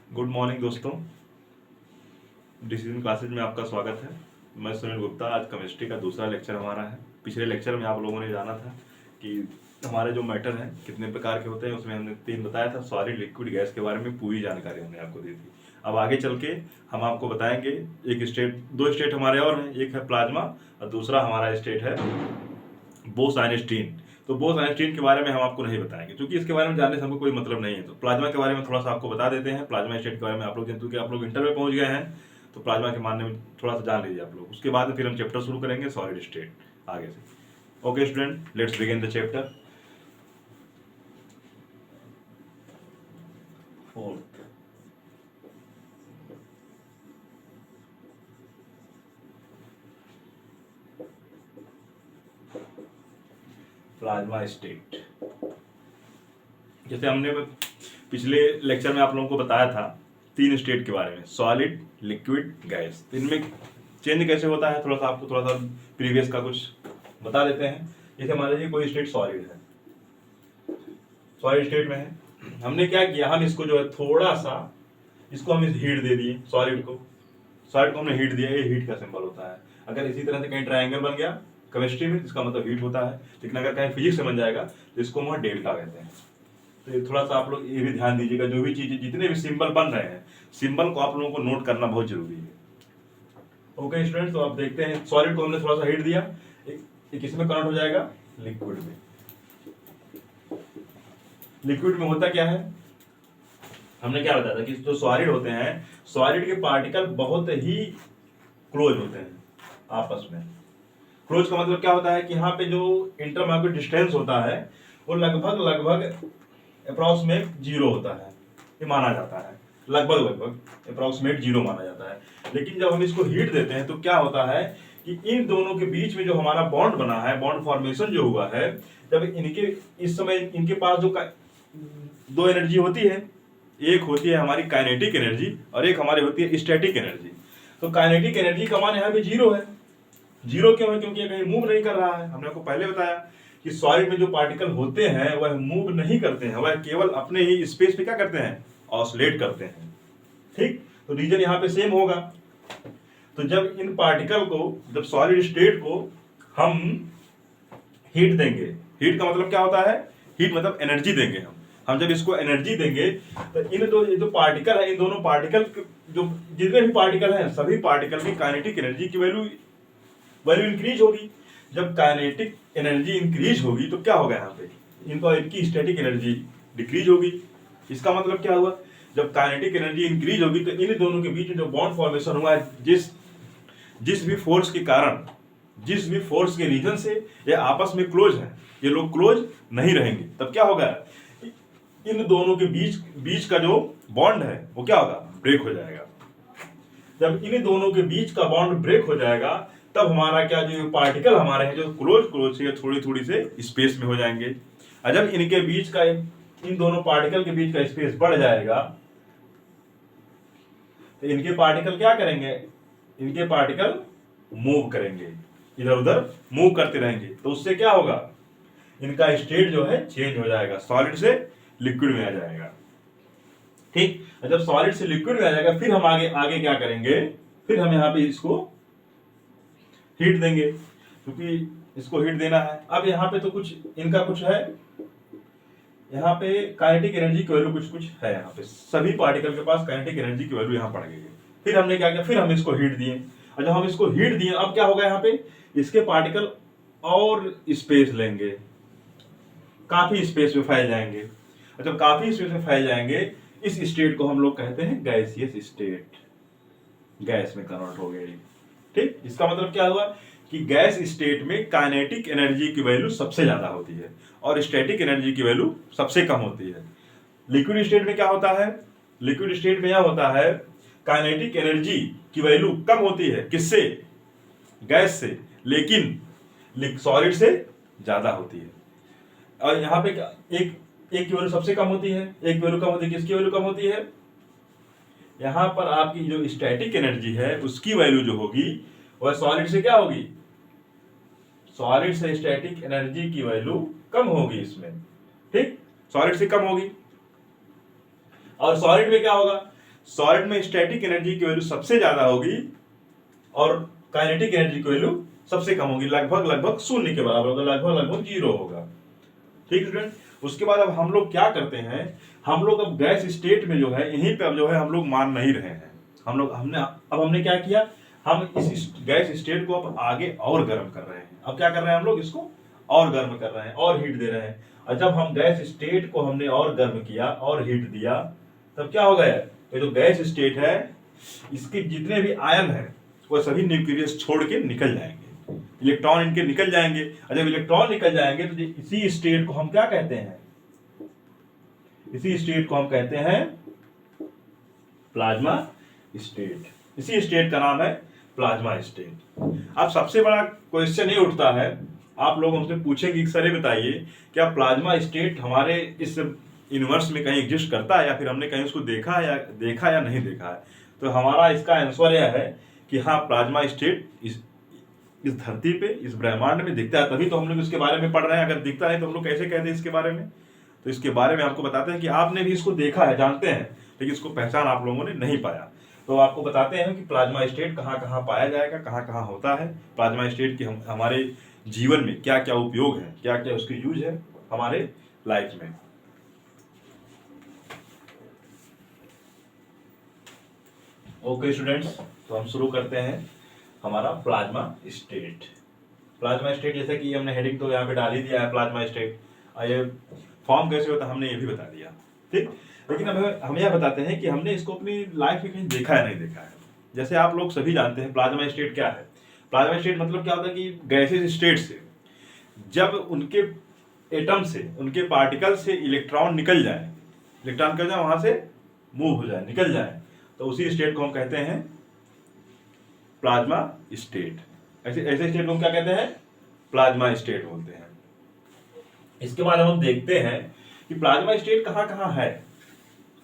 Good morning दोस्तों, decision classes में आपका स्वागत है। मैं सुनील गुप्ता। आज केमिस्ट्री का दूसरा लेक्चर हमारा है। पिछले लेक्चर में आप लोगों ने जाना था कि हमारे जो मैटर हैं कितने प्रकार के होते हैं, उसमें हमने 3 बताया था। सॉलिड, लिक्विड, गैस के बारे में पूरी जानकारी हमने आपको दी थी। अब आगे चल के हम आपको बताएंगे एक स्टेट, 2 स्टेट हमारे और हैं। एक है प्लाज्मा और दूसरा हमारा स्टेट है बोस-आइंस्टीन। तो बोस-आइंस्टीन के बारे में हम आपको नहीं बताएंगे क्योंकि इसके बारे में जानने से हमको कोई मतलब नहीं है। तो प्लाज्मा के बारे में थोड़ा सा आपको बता देते हैं। प्लाज्मा स्टेट के बारे में आप लोग, क्योंकि आप लोग इंटर में पहुंच गए हैं तो प्लाज्मा के मानने में थोड़ा सा जान लीजिए आप लोग। उसके बाद में फिर हम चैप्टर शुरू करेंगे सॉलिड स्टेट आगे से। Okay student, let's begin the chapter. Fourth, plasma state. जैसे हमने पिछले लेक्चर में आप लोगों को बताया था 3 स्टेट के बारे में, सॉलिड, लिक्विड, गैस। इनमें चेंज कैसे होता है थोड़ा सा प्रीवियस का कुछ बता देते हैं। जैसे मान लीजिए कोई स्टेट सॉलिड है, सॉलिड स्टेट में है, हमने क्या किया, हम इसको जो है थोड़ा सा इसको हम हीट दे दिए। सॉलिड को हमने हीट दिया। ये हीट का सिंबल होता है। अगर इसी तरह से कहीं ट्रायंगल बन गया केमिस्ट्री में, इसका मतलब हीट होता है। लेकिन अगर कहीं फिजिक्स में बन जाएगा तो इसको हम डेल्टा कहते हैं। तो ये थोड़ा सा आप लोग ये भी ध्यान दीजिएगा, जो भी चीजें, जितने भी सिंबल बन रहे हैं, सिंबल को आप लोगों को नोट करना बहुत जरूरी है। ओके स्टूडेंट्स, तो आप देखते हैं सॉलिड को हमने थोड़ा सा हीट दिया, एक इसमें कन्वर्ट हो जाएगा लिक्विड में। लिक्विड में होता क्या है, हमने क्या बताया था कि जो सॉलिड होते हैं, सॉलिड के पार्टिकल बहुत ही क्लोज होते हैं आपस में। क्लोज का मतलब क्या होता है कि यहाँ पे जो इंटरमॉलिक्यूलर डिस्टेंस होता है वो लगभग अप्रॉक्सीमेट 0 होता है, ये माना जाता है। लगभग अप्रॉक्सीमेट 0 माना जाता है। लेकिन जब हम इसको हीट देते हैं तो क्या होता है कि इन दोनों के बीच में जो हमारा बॉन्ड बना है, बॉन्ड फॉर्मेशन जो हुआ है, जब इनके इस समय इनके पास जो 2 एनर्जी होती है, एक होती है हमारी काइनेटिक एनर्जी और एक हमारी होती है स्टैटिक एनर्जी। तो काइनेटिक एनर्जी का मान यहाँ पे 0 है। 0 क्यों है? क्योंकि ये कहीं मूव नहीं कर रहा है। हमने आपको पहले बताया कि सॉलिड में जो पार्टिकल होते हैं वह मूव नहीं करते हैं, वह केवल अपने ही स्पेस पे क्या करते हैं, ऑसिलेट करते हैं। ठीक, तो रीजन यहाँ पे सेम होगा। तो जब इन पार्टिकल को, जब सॉलिड स्टेट को हम हीट देंगे, हीट का मतलब क्या होता है, हीट मतलब एनर्जी देंगे। हम जब इसको एनर्जी देंगे तो इन जो पार्टिकल है, इन दोनों पार्टिकल जो जितने भी पार्टिकल हैं, सभी पार्टिकल की काइनेटिक एनर्जी की वैल्यू इंक्रीज होगी। जब काइनेटिक एनर्जी इंक्रीज होगी तो क्या होगा, यहाँ पे इनकी स्टैटिक एनर्जी डिक्रीज होगी। इसका मतलब क्या हुआ, जब काइनेटिक एनर्जी इंक्रीज होगी तो इन दोनों के बीच में जो बॉन्ड फॉर्मेशन हुआ है, जिस भी फोर्स के कारण, जिस भी फोर्स के रीजन से ये आपस में क्लोज है, ये लोग क्लोज नहीं रहेंगे। तब क्या होगा, इन दोनों के बीच का जो बॉन्ड है वो क्या होगा, ब्रेक हो जाएगा। जब इन दोनों के बीच का बॉन्ड ब्रेक हो जाएगा तब हमारा क्या, जो पार्टिकल हमारे हैं जो क्लोज से थोड़ी से स्पेस में हो जाएंगे। और जब इनके बीच का, इन दोनों पार्टिकल के बीच का स्पेस बढ़ जाएगा तो इनके पार्टिकल क्या करेंगे, इनके पार्टिकल मूव करेंगे, इधर उधर मूव करते रहेंगे। तो उससे क्या होगा, इनका स्टेट जो है चेंज हो जाएगा, सॉलिड से लिक्विड में आ जाएगा। ठीक, जब सॉलिड से लिक्विड में आ जाएगा फिर हम आगे क्या करेंगे, फिर हम यहाँ पे इसको हीट देंगे, क्योंकि इसको हीट देना है। अब यहाँ पे तो कुछ इनका कुछ है, यहाँ पे काइनेटिक एनर्जी की वैल्यू कुछ है, यहाँ पे सभी पार्टिकल के पास काइनेटिक एनर्जी की वैल्यू यहाँ पड़ गई है। फिर हमने क्या किया, फिर हम इसको हीट दिए। और जब हम इसको हीट दिए, अब क्या होगा, यहाँ पे इसके पार्टिकल और स्पेस लेंगे, काफी स्पेस में फैल जाएंगे। और जब काफी स्पेस में फैल जाएंगे, इस स्टेट को हम लोग कहते हैं गैसियस स्टेट, गैस में कन्वर्ट हो गई। ठीक, इसका मतलब क्या हुआ कि गैस स्टेट में काइनेटिक एनर्जी की वैल्यू सबसे ज्यादा होती है और स्टैटिक एनर्जी की वैल्यू सबसे कम होती है। लिक्विड स्टेट में क्या होता है, लिक्विड स्टेट में यह होता है काइनेटिक एनर्जी की वैल्यू कम होती है, किससे, गैस से, लेकिन सॉलिड से ज्यादा होती है। और यहाँ पे एक की वैल्यू सबसे कम होती है, एक वैल्यू कम होती है। किसकी वैल्यू कम होती है, यहाँ पर आपकी जो स्टैटिक एनर्जी है उसकी वैल्यू जो होगी वह सॉलिड से क्या होगी, सॉलिड से स्टैटिक एनर्जी की वैल्यू कम होगी इसमें। ठीक, सॉलिड से कम होगी। और सॉलिड में क्या होगा, सॉलिड में स्टैटिक एनर्जी की वैल्यू सबसे ज्यादा होगी और काइनेटिक एनर्जी की वैल्यू सबसे कम होगी, लगभग शून्य के बराबर होगा, लगभग जीरो होगा। ठीक है स्टूडेंट। उसके बाद अब हम लोग क्या करते हैं, हम लोग अब गैस स्टेट में जो है यहीं पे अब जो है हम लोग मान नहीं रहे हैं। हमने क्या किया, हम इस गैस स्टेट को अब आगे और गर्म कर रहे हैं। अब क्या कर रहे हैं हम लोग, इसको और गर्म कर रहे हैं और हीट दे रहे हैं। और जब हम गैस स्टेट को हमने और गर्म किया और हीट दिया, तब क्या हो गया, ये जो गैस स्टेट है इसके जितने भी आयन है वो सभी न्यूक्लियस छोड़ के निकल जाएंगे, इलेक्ट्रॉन इनके निकल जाएंगे। और जब इलेक्ट्रॉन निकल जाएंगे तो इसी स्टेट को हम क्या कहते हैं, इसी स्टेट को हम कहते हैं प्लाज्मा स्टेट। इसी स्टेट का नाम है प्लाज्मा स्टेट। अब सबसे बड़ा क्वेश्चन ये उठता है, आप लोग हमसे पूछेंगे कि सर ये बताइए क्या प्लाज्मा स्टेट हमारे इस यूनिवर्स में कहीं एग्जिस्ट करता है या फिर हमने कहीं उसको देखा या नहीं देखा है। तो हमारा इसका आंसर यह है कि हाँ, प्लाज्मा स्टेट इस धरती पे, इस ब्रह्मांड में दिखता है, तभी तो हम लोग इसके बारे में पढ़ रहे हैं। अगर दिखता नहीं तो हम लोग कैसे कहते हैं इसके बारे में। तो इसके बारे में आपको बताते हैं कि आपने भी इसको देखा है, जानते हैं, लेकिन इसको पहचान आप लोगों ने नहीं पाया। तो आपको बताते हैं कि प्लाज्मा स्टेट कहाँ कहाँ पाया जाएगा, कहाँ कहाँ होता है, प्लाज्मा स्टेट की हमारे जीवन में क्या क्या उपयोग है, क्या क्या उसके यूज है हमारे लाइफ में। ओके स्टूडेंट्स, तो हम शुरू करते हैं हमारा प्लाज्मा स्टेट। प्लाज्मा स्टेट जैसे कि हमने हेडिंग तो यहाँ पे डाल ही दिया है, प्लाज्मा स्टेट। ये फॉर्म कैसे होता है हमने ये भी बता दिया, ठीक। लेकिन अब हम यह बताते हैं कि हमने इसको अपनी लाइफ में कहीं देखा है नहीं देखा है। जैसे आप लोग सभी जानते हैं प्लाज्मा स्टेट क्या है। प्लाज्मा स्टेट मतलब क्या होता है कि गैसेज स्टेट से जब उनके एटम से, उनके पार्टिकल से इलेक्ट्रॉन निकल जाए, वहां से मूव हो जाए, निकल जाए, तो उसी स्टेट को हम कहते हैं प्लाज्मा स्टेट। ऐसे स्टेट को हम क्या कहते हैं, प्लाज्मा स्टेट बोलते हैं। इसके बाद हम देखते हैं कि प्लाज्मा स्टेट कहाँ कहाँ है।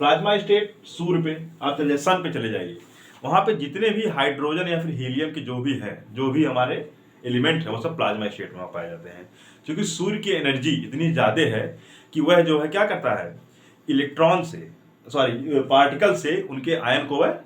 प्लाज्मा स्टेट सूर्य पे आप चले, सन पे चले जाइए, वहां पे जितने भी हाइड्रोजन या फिर हीलियम के जो भी हमारे एलिमेंट है वो सब प्लाज्मा स्टेट में पाए जाते हैं। क्योंकि सूर्य की एनर्जी इतनी ज्यादा है कि वह जो है क्या करता है, इलेक्ट्रॉन से, पार्टिकल से उनके आयन को वह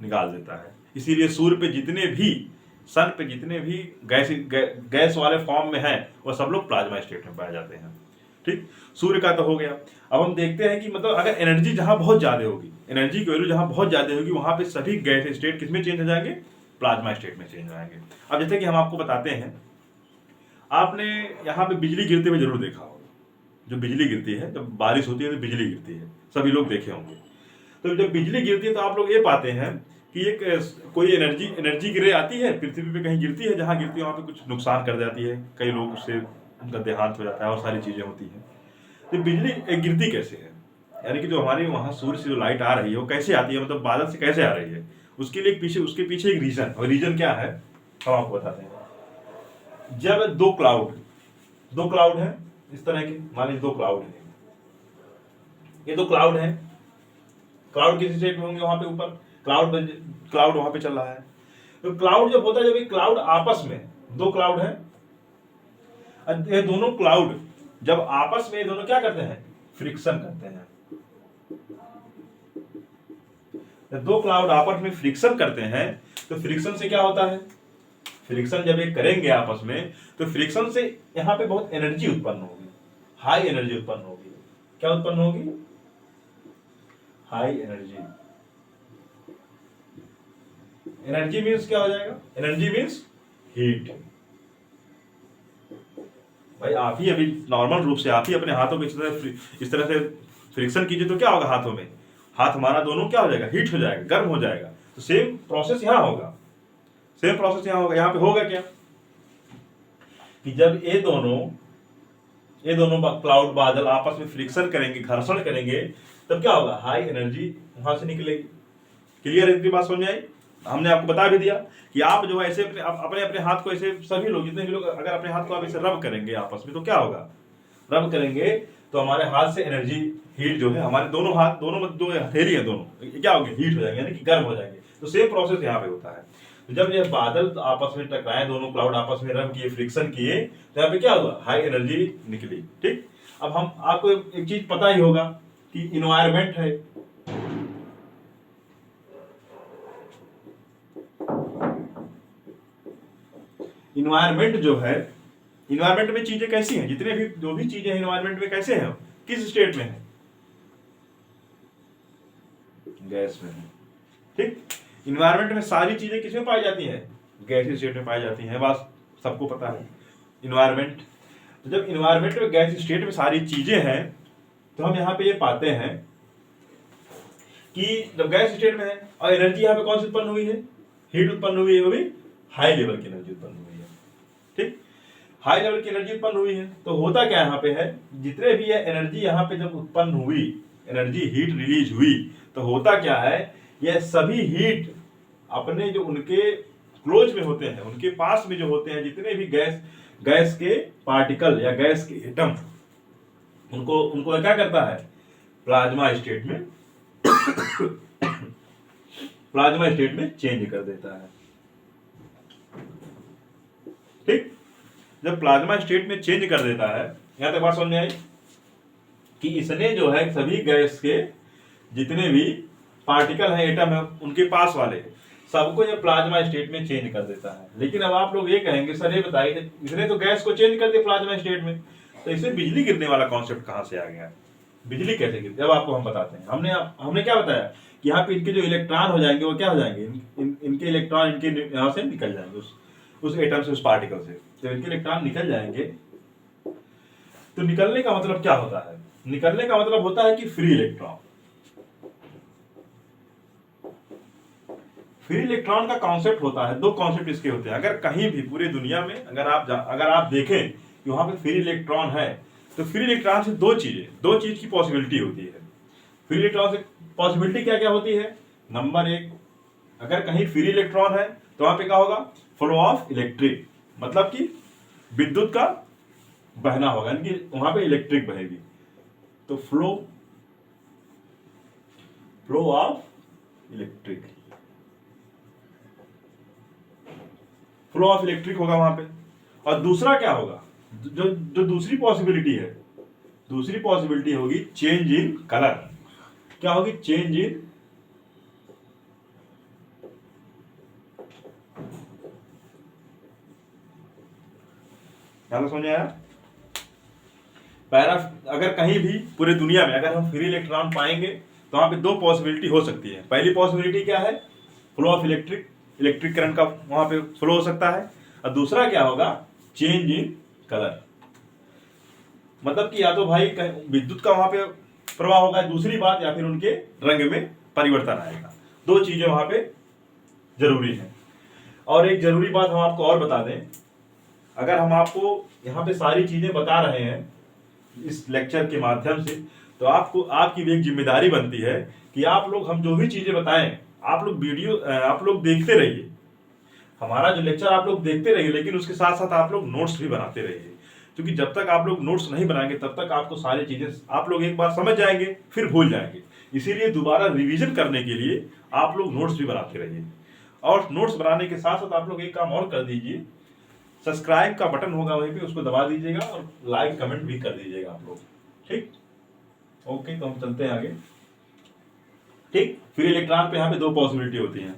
निकाल देता है। इसीलिए सूर्य पे जितने भी, सन पे जितने भी गैस वाले फॉर्म में हैं वो सब लोग प्लाज्मा स्टेट में पाए जाते हैं। ठीक, सूर्य का तो हो गया। अब हम देखते हैं कि मतलब अगर एनर्जी जहां बहुत ज्यादा होगी, एनर्जी की वैल्यू जहां बहुत ज्यादा होगी, वहां पे सभी गैस स्टेट किसमें चेंज हो जाएंगे, प्लाज्मा स्टेट में चेंज हो जाएंगे। अब जैसे कि हम आपको बताते हैं, आपने यहाँ पे बिजली गिरते हुए जरूर देखा होगा। जो बिजली गिरती है, जब बारिश होती है तो बिजली गिरती है, सभी लोग देखे होंगे। तो जब बिजली गिरती है तो आप लोग ये पाते हैं कि एक कोई एनर्जी की रे आती है, पृथ्वी पे कहीं गिरती है, जहां गिरती है वहां पे कुछ नुकसान कर जाती है, कई लोग उससे उनका देहांत हो जाता है और सारी चीजें होती हैं। तो बिजली गिरती कैसे है, यानी कि जो हमारे वहां सूर्य से जो लाइट आ रही है वो कैसे आती है, मतलब बादल से कैसे आ रही है, उसके लिए उसके पीछे एक रीजन, और रीजन क्या है हम आपको बताते हैं। जब दो क्लाउड है इस तरह के, मान लीजिए दो क्लाउड है, ये दो क्लाउड है, क्लाउड किस स्टेट में होंगे, वहां पे ऊपर क्लाउड वहां पे चल रहा है। तो क्लाउड जब होता है, जब ये क्लाउड आपस में, दो क्लाउड है, ये दोनों क्लाउड जब आपस में, ये दोनों क्या करते हैं, फ्रिक्शन करते हैं। जब दो क्लाउड आपस में फ्रिक्शन करते हैं तो फ्रिक्शन से क्या होता है, फ्रिक्शन जब ये करेंगे आपस में तो फ्रिक्शन से यहां पे बहुत एनर्जी उत्पन्न होगी, हाई एनर्जी उत्पन्न होगी। क्या उत्पन्न होगी, हाई एनर्जी। एनर्जी मीन्स क्या हो जाएगा, एनर्जी मीन्स हीट। भाई आप ही अभी नॉर्मल रूप से आप ही अपने हाथों में इस तरह से फ्रिक्शन कीजिए तो क्या होगा, हाथों में, हाथ हमारा दोनों क्या हो जाएगा, हीट हो जाएगा, गर्म हो जाएगा। तो सेम प्रोसेस यहां होगा, सेम प्रोसेस यहां होगा। यहां पे होगा क्या कि जब ये दोनों क्लाउड बादल आपस में फ्रिक्शन करेंगे, घर्षण करेंगे, तब क्या होगा, हाई एनर्जी वहां से निकलेगी। क्लियर है, इतनी बात समझ में आई। हमने आपको बता भी दिया कि आप जो है ऐसे अपने हाथ को ऐसे, सभी लोग, जितने भी लोग अगर अपने हाथ को आप ऐसे रब करेंगे आपस में तो क्या होगा, रब करेंगे तो हमारे हाथ से एनर्जी, हीट जो है, हमारे दोनों हाथ, दोनों जो हथेली है दोनों क्या होंगे, हीट हो जाएंगे, यानी कि गर्म हो जाएंगे। तो सेम प्रोसेस यहाँ पे होता है। तो जब ये बादल आपस में टकराए, दोनों क्लाउड आपस में रब किए, फ्रिक्शन किए, तो यहाँ पे क्या हुआ, हाई एनर्जी निकली। ठीक, अब हम आपको एक चीज पता ही होगा कि इन्वायरमेंट है, इन्वायरमेंट जो है, इन्वायरमेंट में चीजें कैसी हैं, जितने भी जो भी चीजें इन्वायरमेंट में कैसे हैं, किस स्टेट में है, गैस में है। ठीक, इन्वायरमेंट में सारी चीजें किसमें पाई जाती हैं, गैसीय स्टेट में पाई जाती हैं, बस सबको पता है इन्वायरमेंट। तो जब इन्वायरमेंट में गैस स्टेट में सारी चीजें हैं तो हम यहाँ पे ये पाते हैं कि जब गैस स्टेट में है और एनर्जी यहाँ पे कौन सी उत्पन्न हुई है, हीट उत्पन्न हुई है, वो भी हाई लेवल की एनर्जी उत्पन्न हुई है। ठीक, हाई लेवल की एनर्जी उत्पन्न हुई है तो होता क्या यहाँ पे है, जितने भी ये एनर्जी यहाँ पे जब उत्पन्न हुई, एनर्जी हीट रिलीज हुई, तो होता क्या है, ये सभी हीट अपने जो उनके क्लोज में होते हैं, उनके पास में जो होते हैं जितने भी गैस के पार्टिकल या गैस के एटम, उनको क्या करता है, प्लाज्मा स्टेट में प्लाज्मा स्टेट में चेंज कर देता है। ठीक, जब प्लाज्मा स्टेट में चेंज कर देता है, यहां तक बात समझ में आई कि इसने जो है सभी गैस के जितने भी पार्टिकल हैं, एटम है, उनके पास वाले सबको ये प्लाज्मा स्टेट में चेंज कर देता है। लेकिन अब आप लोग ये कहेंगे सर ये बताइए, इसने तो गैस को चेंज कर दिया प्लाज्मा स्टेट में, तो इससे बिजली गिरने वाला कॉन्सेप्ट कहां से आ गया, बिजली कैसे गिरती है? अब आपको हम बताते हैं। हमने क्या बताया कि यहाँ पे इनके जो इलेक्ट्रॉन हो जाएंगे वो क्या हो जाएंगे, इनके इलेक्ट्रॉन इनके यहाँ से निकल जाएंगे, उस एटम से, उस पार्टिकल से। जब इनके इलेक्ट्रॉन निकल जाएंगे तो निकलने का मतलब क्या होता है, निकलने का मतलब होता है कि फ्री इलेक्ट्रॉन। फ्री इलेक्ट्रॉन का कॉन्सेप्ट होता है, दो कॉन्सेप्ट इसके होते हैं। अगर कहीं भी पूरी दुनिया में अगर आप देखें कि वहां पे फ्री इलेक्ट्रॉन है, तो फ्री इलेक्ट्रॉन से दो चीज की पॉसिबिलिटी होती है। फ्री इलेक्ट्रॉन से पॉसिबिलिटी क्या क्या होती है, नंबर एक, अगर कहीं फ्री इलेक्ट्रॉन है तो वहां पे क्या होगा, फ्लो ऑफ इलेक्ट्रिक, मतलब कि विद्युत का बहना होगा, यानी कि वहां पे इलेक्ट्रिक बहेगी। तो flow of electric, flow of electric होगा वहां पे। और दूसरा क्या होगा, जो दूसरी पॉसिबिलिटी है, दूसरी पॉसिबिलिटी होगी चेंज इन कलर। क्या होगी, चेंज इन समझ आया। अगर कहीं भी पूरे दुनिया में अगर हम फ्री इलेक्ट्रॉन पाएंगे तो वहां पे दो पॉसिबिलिटी हो सकती है। पहली पॉसिबिलिटी क्या है, फ्लो ऑफ इलेक्ट्रिक करंट का वहां पे फ्लो हो सकता है। और दूसरा क्या होगा, चेंज इन कलर, मतलब कि या तो भाई विद्युत का वहां पे प्रवाह होगा, दूसरी बात, या फिर उनके रंग में परिवर्तन आएगा। दो चीजें वहां पे जरूरी है। और एक जरूरी बात हम आपको और बता दें, अगर हम आपको यहाँ पे सारी चीजें बता रहे हैं इस लेक्चर के माध्यम से, तो आपकी भी एक जिम्मेदारी बनती है कि आप लोग हम जो भी चीजें बताएं, आप लोग देखते रहिए, हमारा जो लेक्चर आप लोग देखते रहिए, लेकिन उसके साथ साथ आप लोग नोट्स भी बनाते रहिए। क्योंकि जब तक आप लोग नोट्स नहीं बनाएंगे तब तक आपको सारी चीजें आप लोग एक बार समझ जाएंगे फिर भूल जाएंगे। इसीलिए दोबारा रिवीजन करने के लिए आप लोग नोट्स भी बनाते रहिए। और नोट्स बनाने के साथ साथ आप लोग एक काम और कर दीजिए, सब्सक्राइब का बटन होगा वहीं पे, उसको दबा दीजिएगा और लाइक कमेंट भी कर दीजिएगा आप लोग। ठीक, ओके, तो हम चलते हैं आगे। ठीक, फ्री इलेक्ट्रॉन पे यहाँ पे दो पॉसिबिलिटी होती है।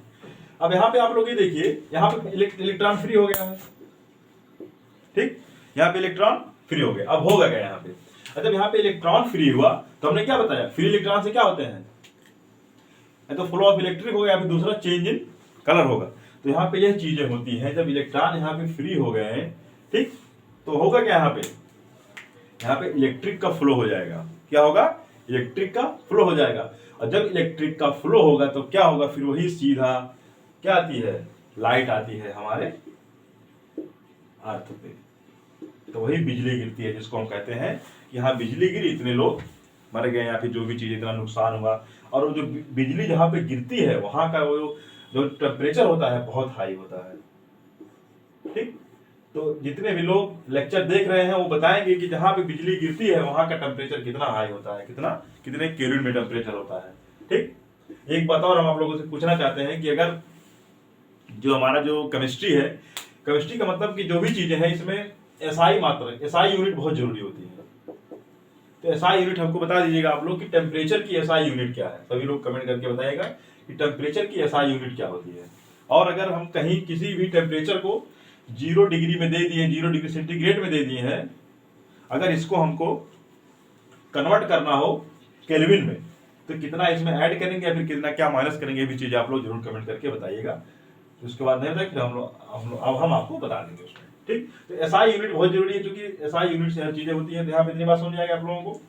अब यहाँ पे आप लोग ये देखिए, यहाँ पे इलेक्ट्रॉन फ्री हो गया है। ठीक, यहाँ पे इलेक्ट्रॉन फ्री हो गया। अब होगा क्या यहाँ पे, जब यहाँ पे इलेक्ट्रॉन फ्री हुआ तो हमने क्या बताया, फ्री इलेक्ट्रॉन से क्या होते हैं, तो फ्लो ऑफ इलेक्ट्रिक हो गया, फिर दूसरा चेंज इन कलर होगा। तो यहाँ पे यह चीजें होती हैं, जब इलेक्ट्रॉन यहाँ पे फ्री हो गए, ठीक, तो होगा क्या, यहाँ पे इलेक्ट्रिक का फ्लो हो जाएगा। क्या होगा, इलेक्ट्रिक का फ्लो हो जाएगा। और जब इलेक्ट्रिक का फ्लो होगा तो क्या होगा, फिर वही सीधा क्या आती है, लाइट आती है हमारे अर्थ पे, तो वही बिजली गिरती है, जिसको हम कहते हैं कि यहाँ बिजली गिरी, इतने लोग मर गए या फिर जो भी चीज, इतना नुकसान हुआ। और वो जो बिजली जहाँ पे गिरती है वहां का वो जो टेम्परेचर होता है बहुत हाई होता है। ठीक, तो जितने भी लोग लेक्चर देख रहे हैं वो बताएंगे कि जहाँ पे बिजली गिरती है वहां का टेम्परेचर कितना हाई होता है, कितने केल्विन में टेम्परेचर होता है। ठीक, एक बात और हम आप लोगों से पूछना चाहते हैं कि अगर जो हमारा जो केमिस्ट्री है, केमिस्ट्री का मतलब कि जो भी चीजें हैं इसमें एसआई मात्रा, एसआई यूनिट बहुत जरूरी होती है। तो एसआई यूनिट हमको बता दीजिएगा आप लोग कि टेम्परेचर की एसआई यूनिट क्या है। सभी लोग कमेंट करके बताइएगा कि टेम्परेचर की एसआई यूनिट क्या होती है। और अगर हम कहीं किसी भी टेम्परेचर को 0 डिग्री में दे दिए, 0 डिग्री सेंटीग्रेड में दे दिए हैं, अगर इसको हमको कन्वर्ट करना हो केल्विन में तो कितना इसमें ऐड करेंगे या फिर कितना क्या माइनस करेंगे, ये भी चीज़ आप लोग जरूर कमेंट करके बताइएगा। तो उसके बाद नहीं फिर हम आपको बता देंगे उसमें। ठीक, तो एसआई यूनिट बहुत जरूरी है, क्योंकि एसआई यूनिट से हर चीज़ें होती हैं। तो यहाँ पे इतनी बात समझ आएगी आप लोगों को।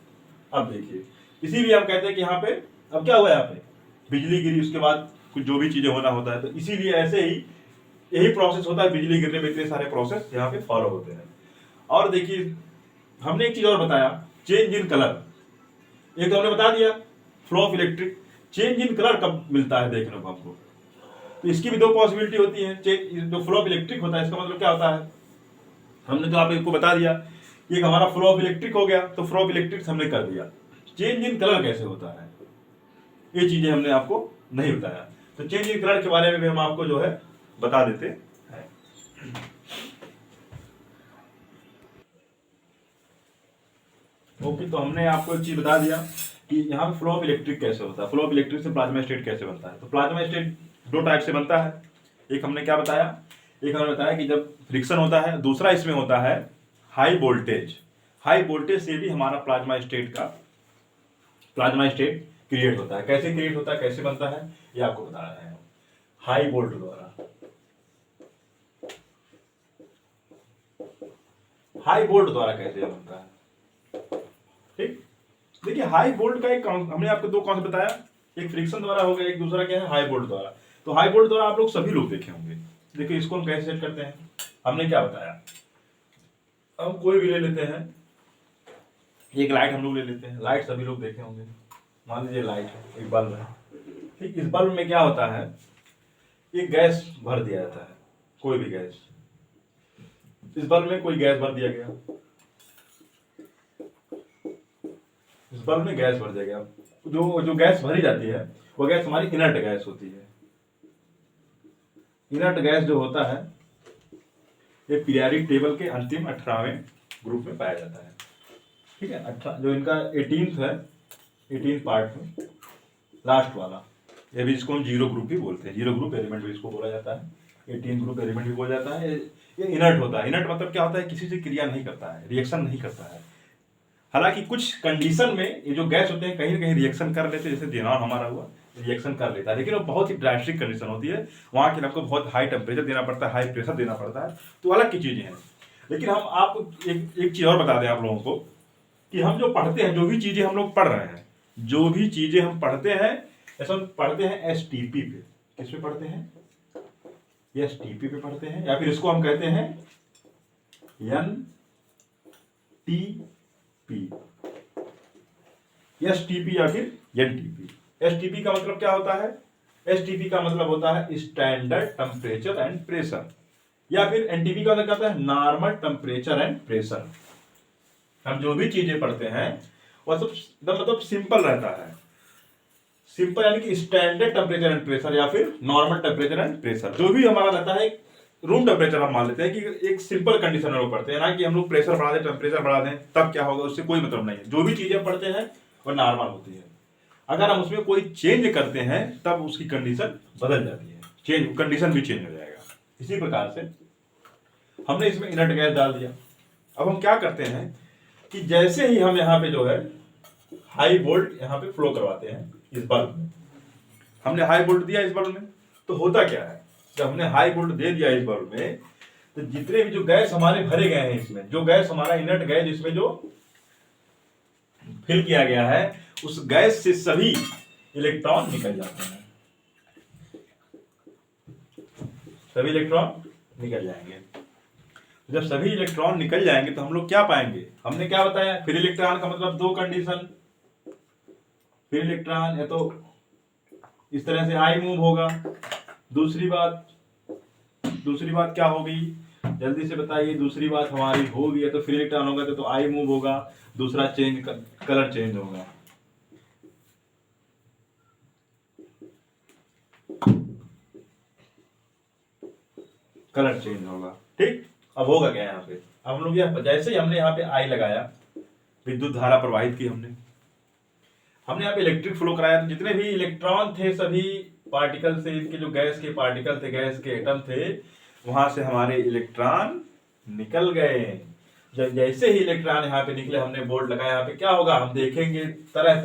अब देखिए, इसीलिए हम कहते हैं कि यहाँ पे अब क्या हुआ, यहाँ पे बिजली गिरी, उसके बाद कुछ जो भी चीज़ें होना होता है, तो इसीलिए ऐसे ही यही प्रोसेस होता है। बिजली गिरने में इतने सारे प्रोसेस यहाँ पे फॉलो होते हैं। और देखिए, हमने एक चीज़ और बताया, चेंज इन कलर। एक तो हमने बता दिया flow of electric, change in colour कब मिलता है देखने को हमको, तो इसकी भी दो पॉसिबिलिटी होती है। जो फ्लो ऑफ इलेक्ट्रिक होता है, इसका मतलब क्या होता है, हमने तो आपको बता दिया कि हमारा फ्लो ऑफ इलेक्ट्रिक हो गया, तो फ्लो ऑफ इलेक्ट्रिक हमने कर दिया। चेंज इन कलर कैसे होता है, ये चीजें हमने आपको नहीं बताया। तो चेंज इन कलर के बारे में भी हम आपको जो है बता देते हैं। ओके, तो हमने आपको एक चीज बता दिया कि यहाँ पे फ्लो ऑफ इलेक्ट्रिक कैसे होता है, फ्लो ऑफ इलेक्ट्रिक से प्लाज्मा स्टेट कैसे बनता है। तो प्लाज्मा स्टेट दो टाइप से बनता है। एक हमने क्या बताया, एक हमने बताया कि जब फ्रिक्शन होता है, दूसरा इसमें होता है हाई वोल्टेज। हाई वोल्टेज से भी हमारा प्लाज्मा स्टेट क्रिएट होता है। कैसे क्रिएट होता है, कैसे बनता है, ये आपको बता रहे हैं। हाई वोल्ट द्वारा, हाई वोल्ट द्वारा कैसे बनता है। ठीक, देखिए हाई वोल्ट का एक हमने आपको दो कॉन्सेप्ट बताया, एक फ्रिक्शन द्वारा हो गया, एक दूसरा क्या है, हाई वोल्ट द्वारा। तो हाई वोल्ट द्वारा आप लोग सभी लोग देखे होंगे। देखिए इसको हम कैसे सेट करते हैं, हमने क्या बताया, हम कोई भी ले लेते हैं, एक लाइट हम लोग ले लेते हैं। लाइट सभी लोग देखे होंगे, मान लीजिए लाइट है, एक बल्ब है। ठीक, इस बल्ब में क्या होता है, एक गैस भर दिया जाता है, कोई भी गैस। इस बल्ब में कोई गैस भर दिया गया, इस बल्ब में गैस भर दिया गया। जो गैस भरी जाती है वो गैस हमारी इनर्ट गैस होती है। इनर्ट गैस जो होता है ये पीरियोडिक टेबल के अंतिम 18वें ग्रुप में पाया जाता है। ठीक है, जो इनका 18th है, 18th पार्ट में लास्ट वाला, ये भी इसको हम जीरो ग्रुप भी बोलते हैं, जीरो ग्रुप एलिमेंट भी इसको बोला जाता है, 18th ग्रुप एलिमेंट भी बोला जाता है। ये इनर्ट होता है। इनर्ट मतलब क्या होता है, किसी से क्रिया नहीं करता है, रिएक्शन नहीं करता है। हालांकि कुछ कंडीशन में ये जो गैस होते हैं कहीं ना कहीं रिएक्शन कर लेते हैं, जैसे देना हमारा हुआ रिएक्शन कर लेता है, लेकिन वो बहुत ही ड्रास्टिक कंडीशन होती है, वहाँ के लिए आपको बहुत हाई टेम्परेचर देना पड़ता है, हाई प्रेशर देना पड़ता है, तो अलग की चीज़ें हैं। लेकिन हम आपको एक चीज़ और बता दें आप लोगों को कि हम जो पढ़ते हैं, जो भी चीज़ें हम लोग पढ़ रहे हैं, जो भी चीज़ें हम पढ़ते हैं, ऐसा हम पढ़ते हैं STP पे। किस पे पढ़ते हैं, STP पे पढ़ते हैं, या फिर इसको हम कहते हैं NTP, STP या फिर NTP। STP का मतलब क्या होता है, STP का मतलब होता है स्टैंडर्ड टेम्परेचर एंड प्रेशर, या फिर NTP का मतलब क्या होता है, नॉर्मल टेम्परेचर एंड प्रेशर। हम जो भी चीजें पढ़ते हैं वह सब मतलब सिंपल रहता है। सिंपल यानी कि स्टैंडर्ड टेम्परेचर एंड प्रेशर या फिर नॉर्मल टेम्परेचर एंड प्रेशर, जो भी हमारा रहता है रूम टेम्परेचर हम मान लेते हैं कि एक सिंपल कंडीशन में लोग पढ़ते हैं, ना कि हम लोग प्रेशर बढ़ा दें, टेम्परेचर बढ़ा दें, तब क्या होगा, उससे कोई मतलब नहीं है। जो भी चीजें पढ़ते हैं वह नॉर्मल होती है। अगर हम उसमें कोई चेंज करते हैं तब उसकी कंडीशन बदल जाती है, चेंज कंडीशन भी चेंज हो जाएगा। इसी प्रकार से हमने इसमें इनर्ट गैस डाल दिया। अब हम क्या करते हैं कि जैसे ही हम यहाँ पे जो है हाई वोल्ट यहाँ पे फ्लो करवाते हैं इस बल्ब में, हमने हाई वोल्ट दिया इस बल्ब में, तो होता क्या है, जब हमने हाई वोल्ट दे दिया इस बल्ब में, तो जितने भी जो गैस हमारे भरे गए हैं इसमें, जो गैस हमारा इनर्ट गैस जिसमें जो फिल किया गया है, उस गैस से सभी इलेक्ट्रॉन निकल जाते हैं, सभी इलेक्ट्रॉन निकल जाएंगे। जब सभी इलेक्ट्रॉन निकल जाएंगे तो हम लोग क्या पाएंगे, हमने क्या बताया, फ्री इलेक्ट्रॉन का मतलब दो कंडीशन, फ्री इलेक्ट्रॉन या तो इस तरह से आई मूव होगा, दूसरी बात क्या होगी, जल्दी से बताइए, दूसरी बात हमारी होगी, या तो फ्री इलेक्ट्रॉन होगा तो आई मूव होगा, दूसरा चेंज कलर चेंज होगा। कलर चेंज होगा। ठीक, अब होगा क्या यहाँ पे, अब हम लोग जैसे ही हमने यहाँ पे आई लगाया, विद्युत धारा प्रवाहित की, हमने यहाँ पे इलेक्ट्रिक फ्लो कराया, तो जितने भी इलेक्ट्रॉन थे सभी पार्टिकल से, इनके जो गैस के पार्टिकल थे, गैस के एटम थे, वहां से हमारे इलेक्ट्रॉन निकल गए। जब जैसे ही इलेक्ट्रॉन यहाँ पे निकले, हमने बोर्ड लगाया, यहाँ पे क्या होगा, हम देखेंगे तरह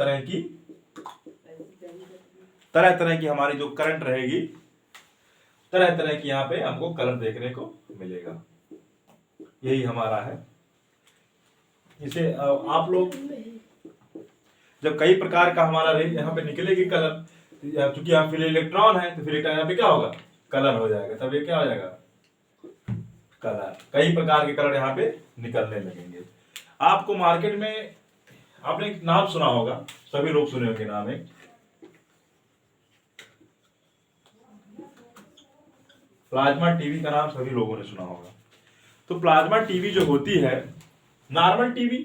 तरह की हमारी जो करंट रहेगी, तरह तरह की यहाँ पे हमको कलर देखने को मिलेगा। यही हमारा है। इसे आप लोग जब कई प्रकार का हमारा रेंज यहाँ पे निकलेगी कलर, चूंकि यहाँ फिर इलेक्ट्रॉन है तो फिर यहाँ पे क्या होगा, कलर हो जाएगा। तब ये क्या हो जाएगा, कलर। कई प्रकार के कलर यहाँ पे निकलने लगेंगे। आपको मार्केट में आपने एक नाम सुना होगा, सभी लोग सुने होंगे नाम, एक प्लाज्मा टीवी का नाम सभी लोगों ने सुना होगा। तो प्लाज्मा टीवी जो होती है, नॉर्मल टीवी,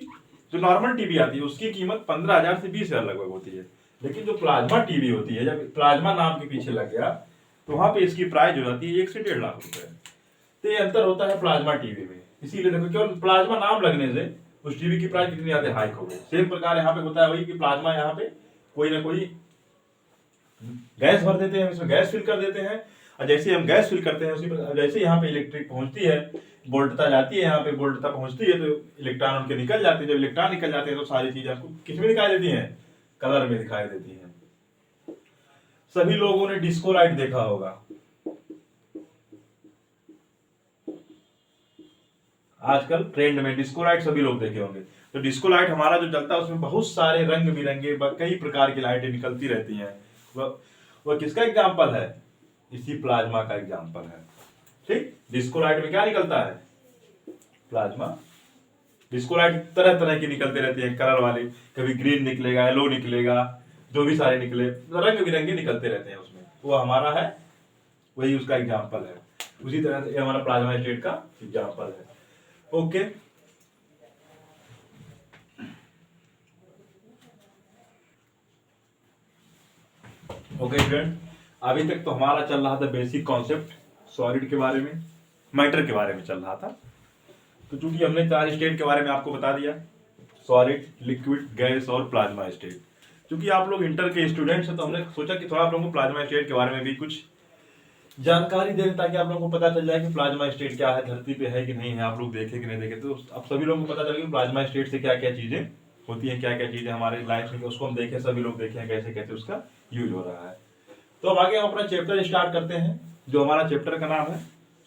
जो नॉर्मल टीवी आती है उसकी कीमत 15,000 से 20,000 लगभग होती है। लेकिन जो प्लाज्मा टीवी होती है, जब प्लाज्मा नाम के पीछे लग गया तो वहां पे इसकी प्राइस जो जाती है 1 से 1.5 लाख रुपए। तो ये अंतर होता है प्लाज्मा टीवी में। इसीलिए देखो, केवल प्लाज्मा नाम लगने से उस टीवी की प्राइस कितनी ज्यादा हाइक हो गई। सेम प्रकार यहाँ पे होता है वही, कि प्लाज्मा यहाँ पे कोई ना कोई गैस भर देते हैं, इसमें गैस फिल कर देते हैं, और जैसे हम गैस फिल करते हैं उसी पर जैसे यहाँ पे इलेक्ट्रिक पहुंचती है, वोल्टता जाती है, यहाँ पे वोल्टता पहुंचती है, तो इलेक्ट्रॉन उनके निकल जाते हैं। जब इलेक्ट्रॉन निकल जाते हैं तो सारी चीजें आपको किस में दिखाई देती हैं, कलर में दिखाई देती हैं। सभी लोगों ने डिस्को लाइट देखा होगा, आजकल ट्रेंड में डिस्को लाइट सभी लोग देखे होंगे। तो डिस्को लाइट हमारा जो जलता है उसमें बहुत सारे रंग बिरंगे कई प्रकार की लाइटें निकलती रहती हैं। वह किसका एग्जाम्पल है, इसी प्लाज्मा का एग्जाम्पल है। ठीक, डिस्को लाइट में क्या निकलता है, प्लाज्मा। डिस्को लाइट तरह तरह की निकलते रहती है, कलर वाले, कभी ग्रीन निकलेगा, येलो निकलेगा, जो भी सारे निकले, रंग बिरंगे निकलते रहते हैं उसमें। वो हमारा है, वही उसका एग्जाम्पल है। उसी तरह से हमारा प्लाज्मा स्टेट का एग्जाम्पल है। ओके, ओके स्टूडेंट, अभी तक तो हमारा चल रहा था बेसिक कॉन्सेप्ट सॉलिड के बारे में, मैटर के बारे में चल रहा था। तो चूंकि हमने 4 स्टेट के बारे में आपको बता दिया, सॉलिड, लिक्विड, गैस और प्लाज्मा स्टेट। क्योंकि आप लोग इंटर के स्टूडेंट्स हैं तो हमने सोचा कि थोड़ा आप लोगों को प्लाज्मा स्टेट के बारे में भी कुछ जानकारी दें, ताकि आप लोगों को पता चल जाए कि प्लाज्मा स्टेट क्या है, धरती पे है कि नहीं है, आप लोग देखे कि नहीं देखे। तो अब सभी लोगों को पता चल गया प्लाज्मा स्टेट से क्या क्या चीजें होती हैं, क्या क्या चीजें हमारे लाइफ में, उसको हम देखें, सभी लोग देखें कैसे कैसे उसका यूज हो रहा है। तो अब आगे हम अपना चैप्टर स्टार्ट करते हैं, जो हमारा चैप्टर का नाम है